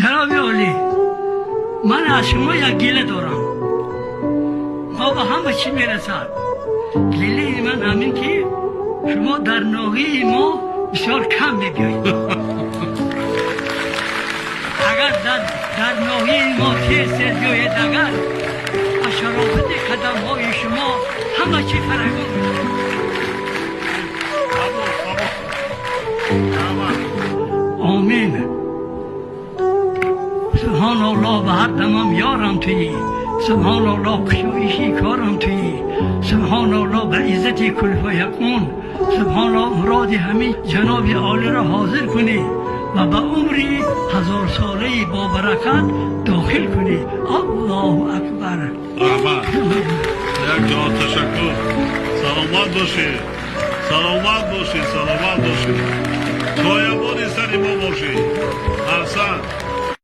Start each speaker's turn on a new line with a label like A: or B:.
A: جناب عالی، من از شما یک گله دارم. ما به همه چی میرسد. گله من همین که شما در ناحیه ما بسیار کم میبیایید. اگر در ناحیه ما تیز بیایید، اگر از شرافت قدم های شما همه چی فرق آمین. سبحان الله، به هر دمم یارم تویی. سبحان الله، کشایشی کارم تویی. سبحان الله، به عزت کل فیکون. سبحان الله، مراد همین جناب عالی را حاضر کنی و به عمری 1000 ساله با برکت داخل کنی. الله اکبر.
B: رحمت. یک جهان تشکر. سلامت باشی. سلامت باشی. سلامت باشی. پایبانی سر ما باشی. احسن.